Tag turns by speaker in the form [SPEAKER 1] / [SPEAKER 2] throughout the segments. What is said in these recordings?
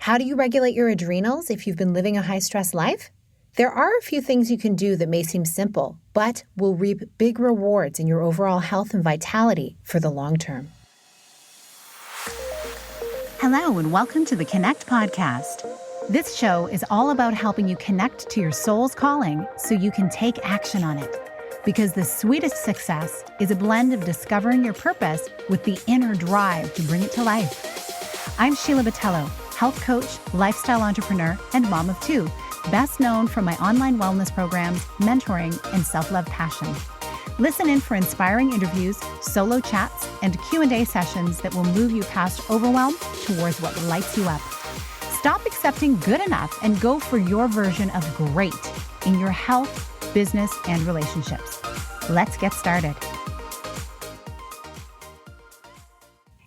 [SPEAKER 1] How do you regulate your adrenals if you've been living a high-stress life? There are a few things you can do that may seem simple, but will reap big rewards in your overall health and vitality for the long term.
[SPEAKER 2] Hello, and welcome to the Connect podcast. This show is all about helping you connect to your soul's calling so you can take action on it. Because the sweetest success is a blend of discovering your purpose with the inner drive to bring it to life. I'm Sheila, health coach, lifestyle entrepreneur, and mom of two, best known for my online wellness programs, mentoring, and self-love passion. Listen in for inspiring interviews, solo chats, and Q&A sessions that will move you past overwhelm towards what lights you up. Stop accepting good enough and go for your version of great in your health, business, and relationships. Let's get started.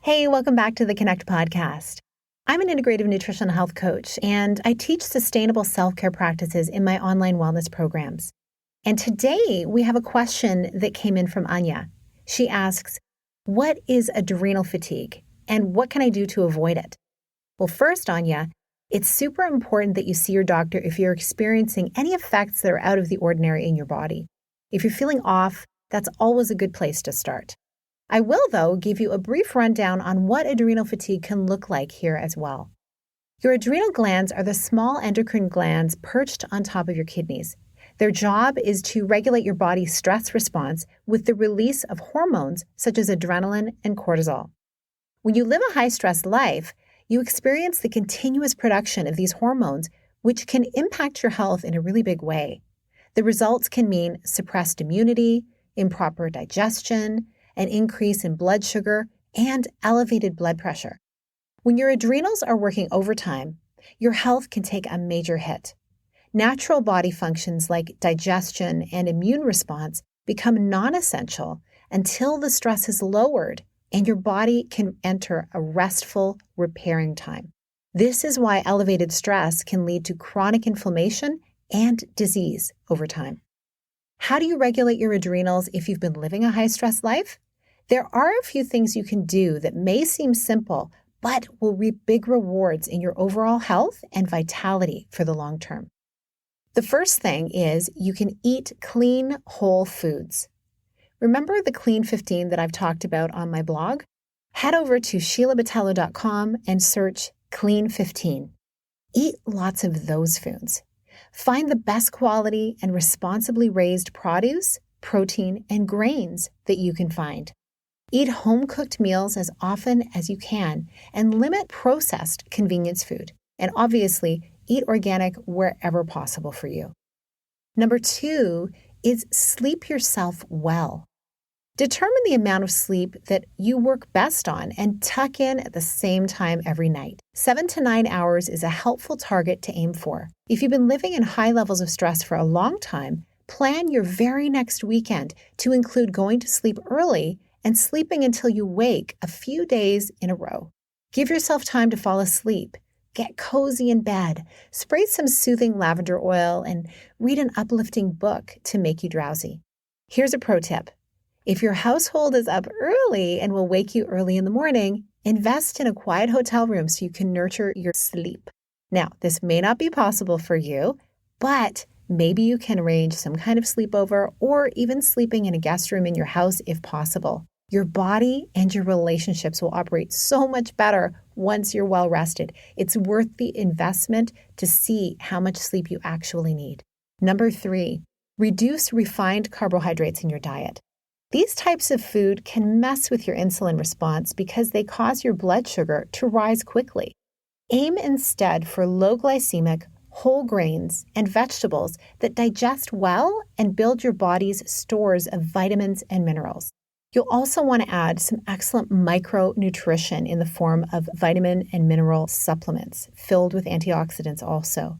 [SPEAKER 1] Hey, welcome back to the Connect podcast. I'm an integrative nutrition health coach, and I teach sustainable self-care practices in my online wellness programs. And today we have a question that came in from Anya. She asks, what is adrenal fatigue and what can I do to avoid it? Well, first, Anya, it's super important that you see your doctor if you're experiencing any effects that are out of the ordinary in your body. If you're feeling off, that's always a good place to start. I will, though, give you a brief rundown on what adrenal fatigue can look like here as well. Your adrenal glands are the small endocrine glands perched on top of your kidneys. Their job is to regulate your body's stress response with the release of hormones such as adrenaline and cortisol. When you live a high-stress life, you experience the continuous production of these hormones, which can impact your health in a really big way. The results can mean suppressed immunity, improper digestion, an increase in blood sugar, and elevated blood pressure. When your adrenals are working overtime, your health can take a major hit. Natural body functions like digestion and immune response become non-essential until the stress is lowered and your body can enter a restful repairing time. This is why elevated stress can lead to chronic inflammation and disease over time. How do you regulate your adrenals if you've been living a high-stress life? There are a few things you can do that may seem simple, but will reap big rewards in your overall health and vitality for the long term. The first thing is you can eat clean, whole foods. Remember the Clean 15 that I've talked about on my blog? Head over to sheilabatello.com and search Clean 15. Eat lots of those foods. Find the best quality and responsibly raised produce, protein, and grains that you can find. Eat home-cooked meals as often as you can and limit processed convenience food. And obviously, eat organic wherever possible for you. Number 2 is sleep yourself well. Determine the amount of sleep that you work best on and tuck in at the same time every night. 7 to 9 hours is a helpful target to aim for. If you've been living in high levels of stress for a long time, plan your very next weekend to include going to sleep early and sleeping until you wake a few days in a row. Give yourself time to fall asleep. Get cozy in bed, spray some soothing lavender oil, and read an uplifting book to make you drowsy. Here's a pro tip. If your household is up early and will wake you early in the morning, invest in a quiet hotel room so you can nurture your sleep. Now, this may not be possible for you, but maybe you can arrange some kind of sleepover or even sleeping in a guest room in your house if possible. Your body and your relationships will operate so much better once you're well rested. It's worth the investment to see how much sleep you actually need. Number 3, reduce refined carbohydrates in your diet. These types of food can mess with your insulin response because they cause your blood sugar to rise quickly. Aim instead for low glycemic, whole grains, and vegetables that digest well and build your body's stores of vitamins and minerals. You'll also want to add some excellent micronutrition in the form of vitamin and mineral supplements filled with antioxidants also.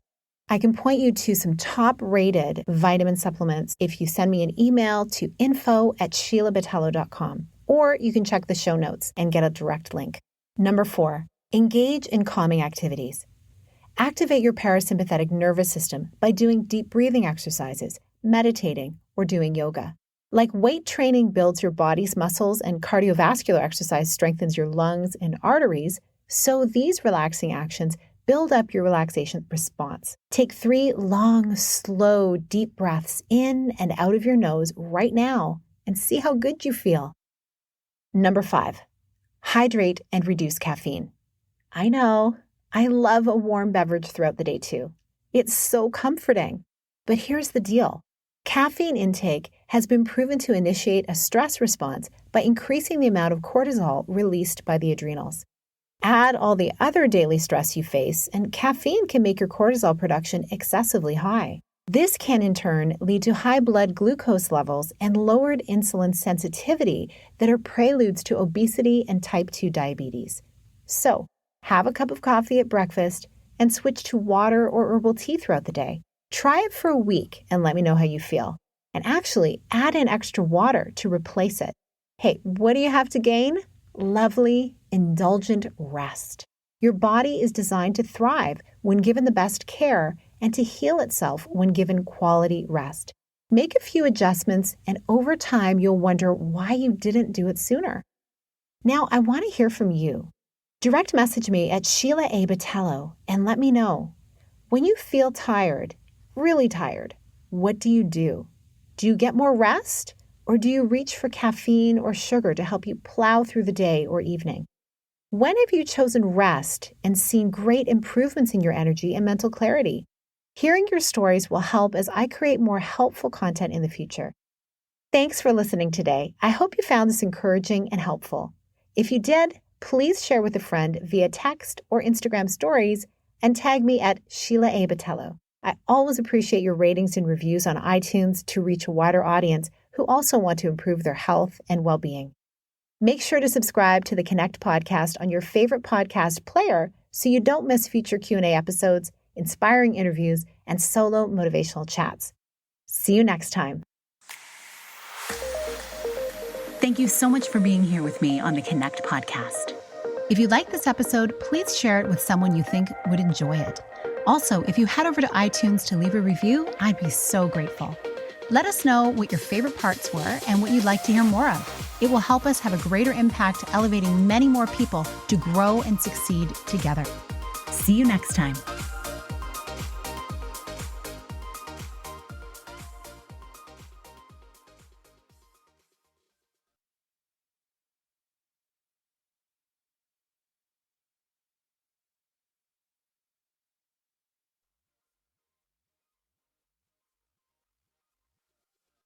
[SPEAKER 1] I can point you to some top-rated vitamin supplements if you send me an email to info@sheilabatello.com, or you can check the show notes and get a direct link. Number 4, engage in calming activities. Activate your parasympathetic nervous system by doing deep breathing exercises, meditating, or doing yoga. Like weight training builds your body's muscles and cardiovascular exercise strengthens your lungs and arteries, so these relaxing actions build up your relaxation response. Take 3 long, slow, deep breaths in and out of your nose right now and see how good you feel. Number 5, hydrate and reduce caffeine. I know, I love a warm beverage throughout the day too. It's so comforting. But here's the deal. Caffeine intake has been proven to initiate a stress response by increasing the amount of cortisol released by the adrenals. Add all the other daily stress you face, and caffeine can make your cortisol production excessively high. This can in turn lead to high blood glucose levels and lowered insulin sensitivity that are preludes to obesity and type 2 diabetes. So, have a cup of coffee at breakfast and switch to water or herbal tea throughout the day. Try it for a week and let me know how you feel. And actually, add in extra water to replace it. Hey, what do you have to gain? Lovely, indulgent rest. Your body is designed to thrive when given the best care and to heal itself when given quality rest. Make a few adjustments, and over time, you'll wonder why you didn't do it sooner. Now, I want to hear from you. Direct message me at Sheila A. Botello and let me know. When you feel tired, really tired, what do you do? Do you get more rest, or do you reach for caffeine or sugar to help you plow through the day or evening? When have you chosen rest and seen great improvements in your energy and mental clarity? Hearing your stories will help as I create more helpful content in the future. Thanks for listening today. I hope you found this encouraging and helpful. If you did, please share with a friend via text or Instagram stories and tag me at Sheila A. Botello. I always appreciate your ratings and reviews on iTunes to reach a wider audience who also want to improve their health and well-being. Make sure to subscribe to the Connect podcast on your favorite podcast player so you don't miss future Q&A episodes, inspiring interviews, and solo motivational chats. See you next time.
[SPEAKER 2] Thank you so much for being here with me on the Connect podcast. If you like this episode, please share it with someone you think would enjoy it. Also, if you head over to iTunes to leave a review, I'd be so grateful. Let us know what your favorite parts were and what you'd like to hear more of. It will help us have a greater impact, elevating many more people to grow and succeed together. See you next time.